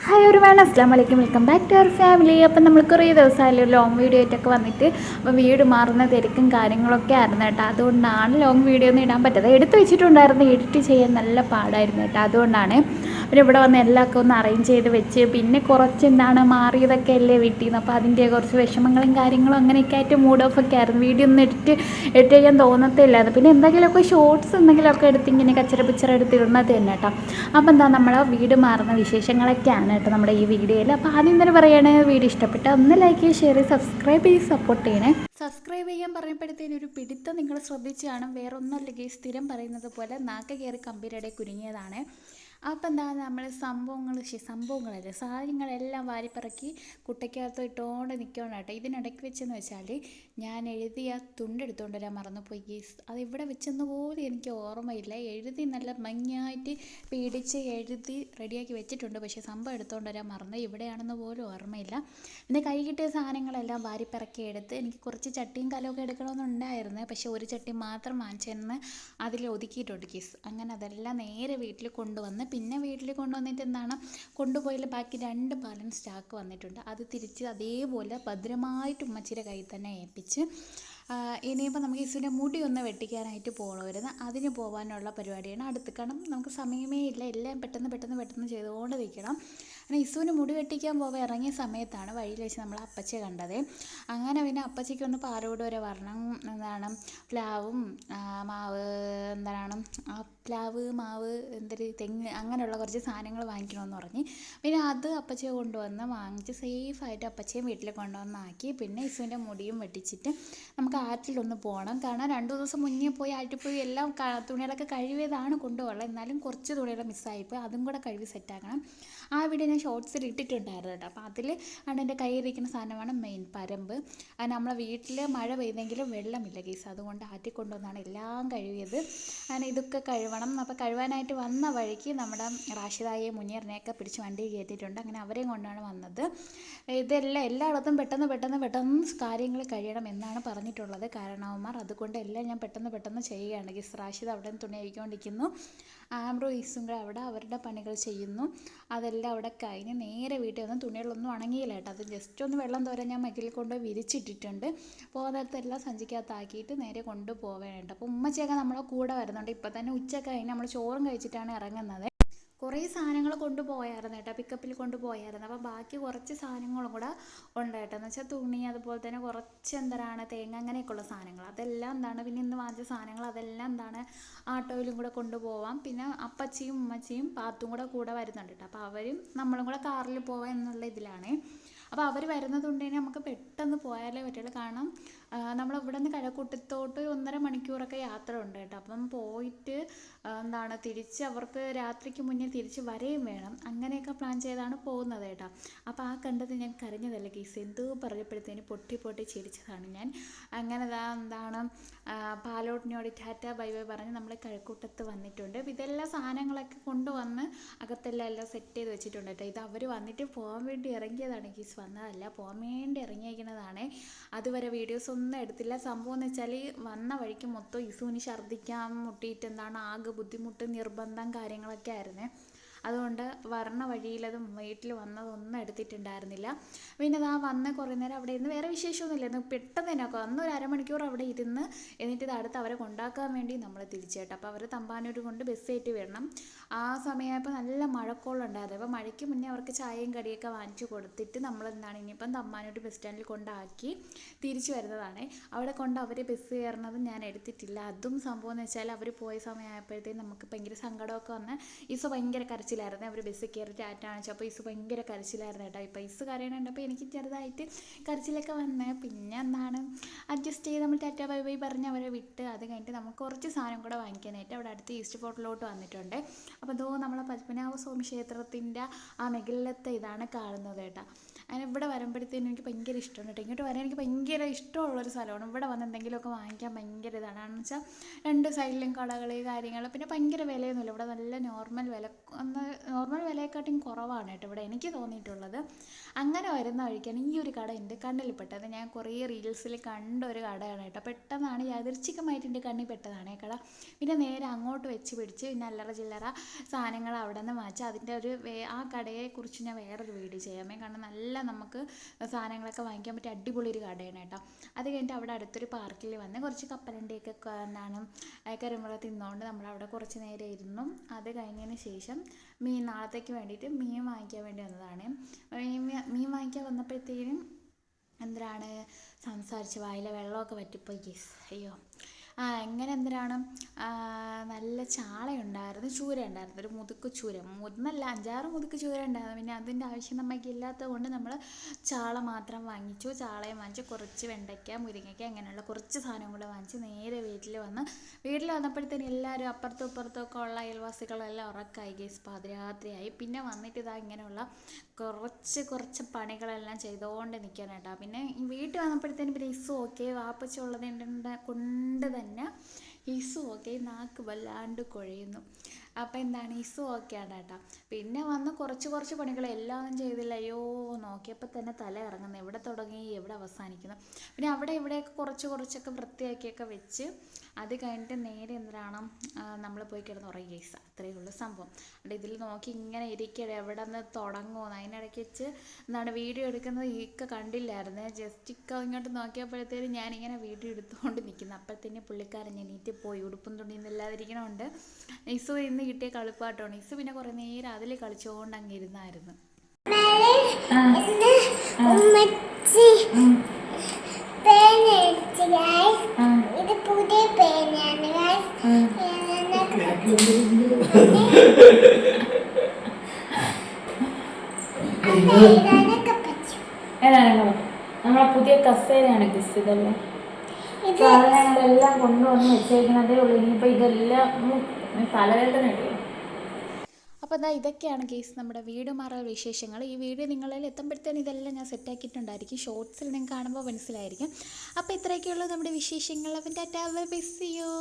Hi ഒരുപാട് അസ്ലാം വലൈക്കും, welcome back to our family. അപ്പം നമ്മൾ കുറേ ദിവസമായാലും ഒരു ലോങ് വീഡിയോ ആയിട്ടൊക്കെ വന്നിട്ട് അപ്പോൾ വീട് മാറുന്ന തിരക്കും കാര്യങ്ങളൊക്കെ ആയിരുന്നു കേട്ടോ. അതുകൊണ്ടാണ് ലോങ് വീഡിയോ ഒന്നും ഇടാൻ പറ്റാതെ. എടുത്ത് വെച്ചിട്ടുണ്ടായിരുന്നു, എഡിറ്റ് ചെയ്യാൻ നല്ല പാടായിരുന്നു കേട്ടോ. അതുകൊണ്ടാണ് പിന്നെ ഇവിടെ വന്ന് എല്ലാവർക്കും ഒന്ന് അറേഞ്ച് ചെയ്ത് വെച്ച് പിന്നെ കുറച്ച് മാറിയതൊക്കെ അല്ലേ വീട്ടിൽ നിന്ന്. അപ്പോൾ അതിൻ്റെ കുറച്ച് വിഷമങ്ങളും കാര്യങ്ങളും അങ്ങനെയൊക്കെ ആയിട്ട് മൂഡ് ഓഫ് ഒക്കെ ആയിരുന്നു. വീഡിയോ ഒന്നും എഡിറ്റ് ചെയ്യാൻ തോന്നത്തില്ലായിരുന്നു. പിന്നെ എന്തെങ്കിലുമൊക്കെ ഷോർട്സ് എന്തെങ്കിലുമൊക്കെ എടുത്ത് ഇങ്ങനെ കച്ചറ പിച്ചറ എടുത്ത് ഇടുന്നത് തന്നെ കേട്ടോ. അപ്പോൾ നമ്മളെ വീട് മാറുന്ന വിശേഷങ്ങളൊക്കെയാണ് കേട്ടോ നമ്മുടെ ഈ വീഡിയോയിൽ. അപ്പോൾ ആദ്യം തന്നെ പറയുകയാണെങ്കിൽ വീഡിയോ ഇഷ്ടപ്പെട്ട ഒന്ന് ലൈക്ക് ചെയ്യുക, ഷെയർ ചെയ്യുക, സബ്സ്ക്രൈബ് ചെയ്ത് സപ്പോർട്ട് ചെയ്യണേ. സബ്സ്ക്രൈബ് ചെയ്യാൻ പറയുമ്പോഴത്തേനും ഒരു പിടുത്തം നിങ്ങൾ ശ്രദ്ധിച്ച് കാണും. വേറെ ഒന്നുമല്ലെങ്കിൽ സ്ഥിരം പറയുന്നത് പോലെ നാക്ക് കയറി കമ്പിയുടെ കുരുങ്ങിയതാണ്. അപ്പോൾ നമ്മൾ സംഭവങ്ങളല്ലേ സാധനങ്ങളെല്ലാം വാരിപ്പിറക്കി കുട്ടയ്ക്കകത്ത് ഇട്ടുകൊണ്ട് നിൽക്കണം കേട്ടോ. ഇതിനിടയ്ക്ക് വെച്ചെന്ന് വെച്ചാൽ ഞാൻ എഴുതിയ തുണ്ടെടുത്തുകൊണ്ട് വരാൻ മറന്നുപോയി ഗീസ്. അത് ഇവിടെ വെച്ചെന്ന് പോലും എനിക്ക് ഓർമ്മയില്ല. എഴുതി നല്ല ഭംഗിയായിട്ട് പീഡിച്ച് എഴുതി റെഡിയാക്കി വെച്ചിട്ടുണ്ട്, പക്ഷേ സംഭവം എടുത്തുകൊണ്ട് വരാൻ മറന്നു. ഇവിടെയാണെന്ന് പോലും ഓർമ്മയില്ല. പിന്നെ കൈ കിട്ടിയ സാധനങ്ങളെല്ലാം വാരിപ്പിറക്കി എടുത്ത് എനിക്ക് കുറച്ച് ചട്ടിയും കലമൊക്കെ എടുക്കണമെന്നുണ്ടായിരുന്നു, പക്ഷേ ഒരു ചട്ടി മാത്രം വാങ്ങിച്ചെന്ന് അതിൽ ഒതുക്കിയിട്ടുണ്ട് ഗീസ്. അങ്ങനെ അതെല്ലാം നേരെ വീട്ടിൽ കൊണ്ടുവന്ന് പിന്നെ വീട്ടിൽ കൊണ്ടുവന്നിട്ട് കൊണ്ടുപോയാൽ ബാക്കി 2 ബാലൻസ് സ്റ്റാക്ക് വന്നിട്ടുണ്ട്. അത് തിരിച്ച് അതേപോലെ ഭദ്രമായിട്ട് ഉമ്മച്ചിയുടെ കയ്യിൽ തന്നെ ഏൽപ്പിച്ച് ഇനിയിപ്പോൾ നമുക്ക് ഇസുവിൻ്റെ മുടി ഒന്ന് വെട്ടിക്കാനായിട്ട് പോകണമായിരുന്നു. അതിന് പോകാനുള്ള പരിപാടിയാണ് അടുത്ത്. കാരണം നമുക്ക് സമയമേ ഇല്ല, എല്ലാം പെട്ടെന്ന് ചെയ്തുകൊണ്ട് നിൽക്കണം. അങ്ങനെ ഇസുവിന് മുടി വെട്ടിക്കാൻ പോകാൻ ഇറങ്ങിയ സമയത്താണ് വഴിയിൽ വെച്ച് നമ്മൾ അപ്പച്ചയെ കണ്ടത്. അങ്ങനെ പിന്നെ അപ്പച്ചയ്ക്ക് ഒന്ന് പാലോട് വരെ വരണം. പ്ലാവും മാവ് പ്ലാവ് മാവ് തെങ്ങ് അങ്ങനെയുള്ള കുറച്ച് സാധനങ്ങൾ വാങ്ങിക്കണമെന്ന് പറഞ്ഞ് പിന്നെ അത് അപ്പച്ചയെ കൊണ്ടുവന്ന് വാങ്ങിച്ച് സേഫായിട്ട് അപ്പച്ചയും വീട്ടിൽ കൊണ്ടുവന്നാക്കി. പിന്നെ ഇസുവിൻ്റെ മുടിയും വെട്ടിച്ചിട്ട് നമുക്ക് ആറ്റിലൊന്ന് പോകണം. കാരണം 2 ദിവസം മുന്നേ പോയി ആറ്റിൽ പോയി എല്ലാം തുണികളൊക്കെ കഴുകിയതാണ് കൊണ്ടുപോകുള്ളത്. എന്നാലും കുറച്ച് തുണികൾ മിസ്സായിപ്പോയി, അതും കൂടെ കഴുകി സെറ്റാക്കണം. ആ വീഡിയോ ഞാൻ ഷോർട്സിൽ ഇട്ടിട്ടുണ്ടായിരുന്നു കേട്ടോ. അപ്പോൾ അതിൽ ആണ് എൻ്റെ കയ്യിലിരിക്കുന്ന സാധനമാണ് മെയിൻ പരമ്പ്. അത് നമ്മളെ വീട്ടിൽ മഴ പെയ്തെങ്കിലും വെള്ളമില്ല കേസ്, അതുകൊണ്ട് ആറ്റി കൊണ്ടുവന്നാണ് എല്ലാം കഴുകിയത്. അങ്ങനെ ഇതൊക്കെ കഴുകണം. അപ്പോൾ കഴുകാനായിട്ട് വന്ന വഴിക്ക് നമ്മുടെ റാഷിദായെ മുനീറിനെയൊക്കെ പിടിച്ച് വണ്ടി കയറ്റിയിട്ടുണ്ട്. അങ്ങനെ അവരെയും കൊണ്ടാണ് വന്നത്. ഇതെല്ലാം എല്ലായിടത്തും പെട്ടെന്ന് കാര്യങ്ങൾ കഴിയണം എന്നാണ് പറഞ്ഞിട്ടുള്ളത് കാരണവന്മാർ. അതുകൊണ്ട് എല്ലാം ഞാൻ പെട്ടെന്ന് ചെയ്യുകയാണ് ഗീസ്. റാഷിദ് അവിടെ നിന്ന് തുണി അഴിക്കൊണ്ടിരിക്കുന്നു, ആംബ്രോ ഈസും കൂടെ അവിടെ അവരുടെ പണികൾ ചെയ്യുന്നു. അതെല്ലാം അവിടെ കഴിഞ്ഞ് നേരെ വീട്ടിൽ വന്ന് തുണികളൊന്നും ഉണങ്ങിയില്ല കേട്ടോ. അത് ജസ്റ്റ് ഒന്ന് വെള്ളം തോരാൻ ഞാൻ മകിൽ കൊണ്ട് വിരിച്ചിട്ടിട്ടുണ്ട്. പോകുന്നിടത്തെല്ലാം സഞ്ചിക്കകത്താക്കിയിട്ട് നേരെ കൊണ്ടുപോവേണ്ട. അപ്പോൾ ഉമ്മച്ചയൊക്കെ നമ്മളെ കൂടെ വരുന്നുണ്ട്. ഇപ്പം തന്നെ ഉച്ചയൊക്കെ കഴിഞ്ഞ് നമ്മൾ ചോറും കഴിച്ചിട്ടാണ് ഇറങ്ങുന്നത്. കുറേ സാധനങ്ങൾ കൊണ്ടുപോയായിരുന്നു കേട്ടോ, പിക്കപ്പിൽ കൊണ്ടുപോയായിരുന്നു. അപ്പോൾ ബാക്കി കുറച്ച് സാധനങ്ങളും കൂടെ ഉണ്ട് കേട്ടോ. എന്ന് വെച്ചാൽ തുണി, അതുപോലെ തന്നെ കുറച്ച് തേങ്ങ അങ്ങനെയൊക്കെയുള്ള സാധനങ്ങൾ അതെല്ലാം പിന്നെ ഇന്ന് വാങ്ങിച്ച സാധനങ്ങൾ അതെല്ലാം ആട്ടോയിലും കൂടെ കൊണ്ടുപോവാം. പിന്നെ അപ്പച്ചിയും ഉമ്മച്ചിയും പാത്തും കൂടെ വരുന്നുണ്ട് കേട്ടോ. അപ്പോൾ അവരും നമ്മളും കൂടെ കാറിൽ പോവാം എന്നുള്ള ഇതിലാണ്. അപ്പോൾ അവർ വരുന്നതുകൊണ്ട് തന്നെ നമുക്ക് പെട്ടെന്ന് പോയാലേ പറ്റുള്ളൂ. കാരണം നമ്മളിവിടെ നിന്ന് കഴക്കൂട്ടത്തോട്ട് 1.5 മണിക്കൂറൊക്കെ യാത്ര ഉണ്ട് കേട്ടോ. അപ്പം പോയിട്ട് തിരിച്ച് അവർക്ക് രാത്രിക്ക് മുന്നേ തിരിച്ച് വരെയും വേണം. അങ്ങനെയൊക്കെ പ്ലാൻ ചെയ്താണ് പോകുന്നത് കേട്ടോ. അപ്പോൾ ആ കണ്ടത് ഞാൻ കരഞ്ഞതല്ല കേസ്, എന്തോ പറഞ്ഞപ്പോഴത്തേന് പൊട്ടി ചിരിച്ചതാണ് ഞാൻ. അങ്ങനെ പാലോട്ടിനോട് ടാറ്റ ബൈ ബൈ പറഞ്ഞ് നമ്മൾ കഴക്കൂട്ടത്ത് വന്നിട്ടുണ്ട്. അപ്പോൾ ഇതെല്ലാം സാധനങ്ങളൊക്കെ കൊണ്ടുവന്ന് അകത്തെല്ലാം സെറ്റ് ചെയ്ത് വെച്ചിട്ടുണ്ട് കേട്ടോ. ഇത് അവർ വന്നിട്ട് പോകാൻ വേണ്ടി ഇറങ്ങിയതാണ് കേസ്, വന്നതല്ല, പോകാൻ വേണ്ടി ഇറങ്ങിയിരിക്കുന്നതാണ്. അതുവരെ വീഡിയോസ് ഒന്നും എടുത്തില്ല. സംഭവം എന്ന് വെച്ചാൽ വന്ന വഴിക്ക് മൊത്തം ഇസുവിന് ഛർദ്ദിക്കാൻ മുട്ടിയിട്ട് ആകെ ബുദ്ധിമുട്ട് നിർബന്ധം കാര്യങ്ങളൊക്കെ ആയിരുന്നു. അതുകൊണ്ട് വരണ വഴിയിലത് വീട്ടിൽ വന്നതൊന്നും എടുത്തിട്ടുണ്ടായിരുന്നില്ല. പിന്നെ വന്ന് കുറേ നേരം അവിടെ ഇരുന്ന് വേറെ വിശേഷമൊന്നുമില്ലായിരുന്നു. പെട്ടെന്ന് തന്നെ വന്ന് ഒരു 1/2 മണിക്കൂർ അവിടെ ഇരുന്ന് എന്നിട്ട് ഇത് അടുത്ത് അവരെ കൊണ്ടാക്കാൻ വേണ്ടി നമ്മൾ തിരിച്ചേട്ടോ. അപ്പോൾ അവർ തമ്പാനൂർ കൊണ്ട് ബസ് കയറ്റി വരണം. ആ സമയമായപ്പോൾ നല്ല മഴക്കോളുണ്ടായിരുന്നു. അപ്പോൾ മഴയ്ക്ക് മുന്നേ അവർക്ക് ചായയും കടിയൊക്കെ വാങ്ങിച്ചു കൊടുത്തിട്ട് നമ്മൾ ഇനിയിപ്പം തമ്പാനൂർ ബസ് സ്റ്റാൻഡിൽ കൊണ്ടാക്കി തിരിച്ചു വരുന്നതാണ്. അവിടെ കൊണ്ട് അവർ ബസ് കയറുന്നതും ഞാൻ എടുത്തിട്ടില്ല. അതും സംഭവം എന്ന് വെച്ചാൽ അവർ പോയ സമയമായപ്പോഴത്തേക്കും നമുക്ക് ഭയങ്കര സങ്കടമൊക്കെ വന്ന് ഈസ ഭയങ്കര കരച്ചിലായിരുന്നു. അവർ ബസ്സിൽ കയറി ടാറ്റ കാണിച്ചു. അപ്പോൾ ഈസ് ഭയങ്കര കരച്ചിലായിരുന്നു കേട്ടോ. ഇപ്പോൾ ഈസ് കരയണുണ്ടപ്പോൾ എനിക്ക് ചെറുതായിട്ട് കരച്ചിലൊക്കെ വന്ന് പിന്നെ അഡ്ജസ്റ്റ് ചെയ്ത് നമ്മൾ ടാറ്റ ബൈ ബൈ പറഞ്ഞ് അവരെ വിട്ട്. അത് കഴിഞ്ഞിട്ട് നമുക്ക് കുറച്ച് സാധനം കൂടെ വാങ്ങിക്കാനായിട്ട് അവിടെ അടുത്ത് ഈസ്റ്റ് ഫോർട്ടിലോട്ട് വന്നിട്ടുണ്ട്. അപ്പോൾ നമ്മളെ പത്മനാഭ സ്വാമി ക്ഷേത്രത്തിൻ്റെ ആ മുകളിലത്തെ ഇതാണ് കാണുന്നത് കേട്ടോ. അങ്ങനെ ഇവിടെ വരുമ്പോഴത്തേനും എനിക്ക് ഭയങ്കര ഇഷ്ടമാണ് കേട്ടോ. ഇങ്ങോട്ട് വരാൻ എനിക്ക് ഭയങ്കര ഇഷ്ടമുള്ളൊരു സ്ഥലമാണ്. ഇവിടെ വന്ന് എന്തെങ്കിലുമൊക്കെ വാങ്ങിക്കാൻ ഭയങ്കര ഇതാണ്. കാരണം വെച്ചാൽ രണ്ട് സൈഡിലും കടകൾ കാര്യങ്ങൾ, പിന്നെ ഭയങ്കര വിലയൊന്നുമില്ല ഇവിടെ. നല്ല നോർമൽ വിലയെക്കാട്ടിയും കുറവാണ് കേട്ടോ ഇവിടെ എനിക്ക് തോന്നിയിട്ടുള്ളത്. അങ്ങനെ വരുന്ന വഴിക്കാണ് ഈ ഒരു കട എൻ്റെ കണ്ണിൽ പെട്ടത്. ഞാൻ കുറേ റീൽസിൽ കണ്ട ഒരു കടയാണ് കേട്ടോ. പെട്ടെന്നാണ് യാദൃച്ഛികമായിട്ട് എൻ്റെ കണ്ണിൽ പെട്ടതാണ് ഈ കട. പിന്നെ നേരെ അങ്ങോട്ട് വെച്ച് പിടിച്ച് പിന്നെ അല്ലറ ചില്ലറ സാധനങ്ങൾ അവിടെ നിന്ന് വാങ്ങിച്ച് അതിൻ്റെ ആ കടയെക്കുറിച്ച് ഞാൻ വേറൊരു വീഡിയോ ചെയ്യാമേ. കാരണം നല്ല നമുക്ക് സാധനങ്ങളൊക്കെ വാങ്ങിക്കാൻ പറ്റിയ അടിപൊളി ഒരു കടയാണ് കേട്ടോ. അത് കഴിഞ്ഞിട്ട് അവിടെ അടുത്തൊരു പാർക്കിൽ വന്ന് കുറച്ച് കപ്പലണ്ടിയൊക്കെ കരിമുള തിന്നുകൊണ്ട് നമ്മളവിടെ കുറച്ച് നേരം ഇരുന്നു. അത് കഴിഞ്ഞതിന് ശേഷം നാളത്തേക്ക് വേണ്ടിയിട്ട് മീൻ വാങ്ങിക്കാൻ വേണ്ടി വന്നതാണ്. മീൻ വാങ്ങിക്കാൻ വന്നപ്പോഴത്തേനും എന്തിനാണ് സംസാരിച്ച് വായിലെ വെള്ളമൊക്കെ പറ്റിപ്പോയി ഗീസ്. അയ്യോ എങ്ങനെ എന്തിനാണ് നല്ല ചാളയുണ്ടായിരുന്നു, ചൂര ഉണ്ടായിരുന്നു, ഒരു മുതുക്ക് ചൂര. ഒന്നല്ല 5-6 മുതുക്ക് ചൂര ഉണ്ടായിരുന്നു. പിന്നെ അതിൻ്റെ ആവശ്യം നമുക്ക് ഇല്ലാത്തത് കൊണ്ട് നമ്മൾ ചാള മാത്രം വാങ്ങിച്ചു. ചാളയും വാങ്ങിച്ച് കുറച്ച് വെണ്ടയ്ക്ക, മുരിങ്ങയ്ക്ക അങ്ങനെയുള്ള കുറച്ച് സാധനം കൂടെ വാങ്ങിച്ച് നേരെ വീട്ടിൽ വന്നപ്പോഴത്തേനും എല്ലാവരും അപ്പുറത്തും ഇപ്പുറത്തും ഒക്കെ ഉള്ള അയൽവാസികളെല്ലാം ഉറക്കമായി ഗൈസ്. പാതിരാത്രിയായി. പിന്നെ വന്നിട്ട് ഇങ്ങനെയുള്ള കുറച്ച് പണികളെല്ലാം ചെയ്തുകൊണ്ട് നിൽക്കാനായിട്ടാ. പിന്നെ വീട്ടിൽ വന്നപ്പോഴത്തേനും പിന്നെ ഇസു ഓക്കെ വാപ്പച്ച ഉള്ളത് കൊണ്ട് തന്നെ ഇസു ഓക്കെ നാക്ക് വല്ലാണ്ട് കുഴയുന്നു. അപ്പോൾ എന്താണ് ഇസു ഓക്കെയാണ് കേട്ടോ. പിന്നെ വന്ന് കുറച്ച് പണികൾ എല്ലാം ഒന്നും ചെയ്തില്ല. അയ്യോ നോക്കിയപ്പോൾ തന്നെ തല ഇറങ്ങുന്നു, എവിടെ തുടങ്ങി എവിടെ അവസാനിക്കുന്നു. പിന്നെ അവിടെ ഇവിടെയൊക്കെ കുറച്ചൊക്കെ വൃത്തിയാക്കിയൊക്കെ വെച്ച് അത് കഴിഞ്ഞിട്ട് നേരെ എന്തിനാണ് നമ്മൾ പോയി കിടന്ന് ഉറങ്ങി ഗൈസ്. അത്രയേ ഉള്ളൂ സംഭവം. അവിടെ ഇതിൽ നോക്കി ഇങ്ങനെ ഇരിക്കട്ടെ എവിടെ നിന്ന് തുടങ്ങുമോ. അതിനിടയ്ക്ക് വെച്ച് വീഡിയോ എടുക്കുന്നത് ഇക്ക കണ്ടില്ലായിരുന്നു. ജസ്റ്റ് ഇക്ക ഇങ്ങോട്ട് നോക്കിയപ്പോഴത്തേനും ഞാനിങ്ങനെ വീഡിയോ എടുത്തുകൊണ്ട് നിൽക്കുന്നു. അപ്പോഴത്തേനും പുള്ളിക്കാരൻ എണീറ്റ് പോയി. ഉടുപ്പും തുണിയൊന്നും ഇല്ലാതിരിക്കണമുണ്ട്. ഇസു ഇന്ന് കിട്ടിയ കളിപ്പാട്ടമാണ്. ഇസു പിന്നെ കുറേ നേരം അതിൽ കളിച്ചുകൊണ്ട് അങ്ങ് ഇരുന്നായിരുന്നു. ഇത് പുതിയ പേനയാണ്. നമ്മളെ പുതിയ കസേരയാണ് ഗിസ്. ഇതല്ലേ സാധനങ്ങളെല്ലാം കൊണ്ടുവന്ന് വെച്ചേക്കുന്നതേ ഉള്ളൂ. ഇനിയിപ്പോൾ ഇതെല്ലാം തലവേദന ഇടും. അപ്പോൾ ഇതൊക്കെയാണ് കേസ് നമ്മുടെ വീട് മാറൽ വിശേഷങ്ങൾ. ഈ വീഡിയോ നിങ്ങളിൽ എത്തുമ്പോഴത്തേനും ഇതെല്ലാം ഞാൻ സെറ്റാക്കിയിട്ടുണ്ടായിരിക്കും. ഷോർട്സിൽ നിങ്ങൾക്ക് കാണുമ്പോൾ മനസ്സിലായിരിക്കും. അപ്പോൾ ഇത്രയൊക്കെയുള്ളൂ നമ്മുടെ വിശേഷങ്ങൾ. അപ്പം tata bye bye, see U.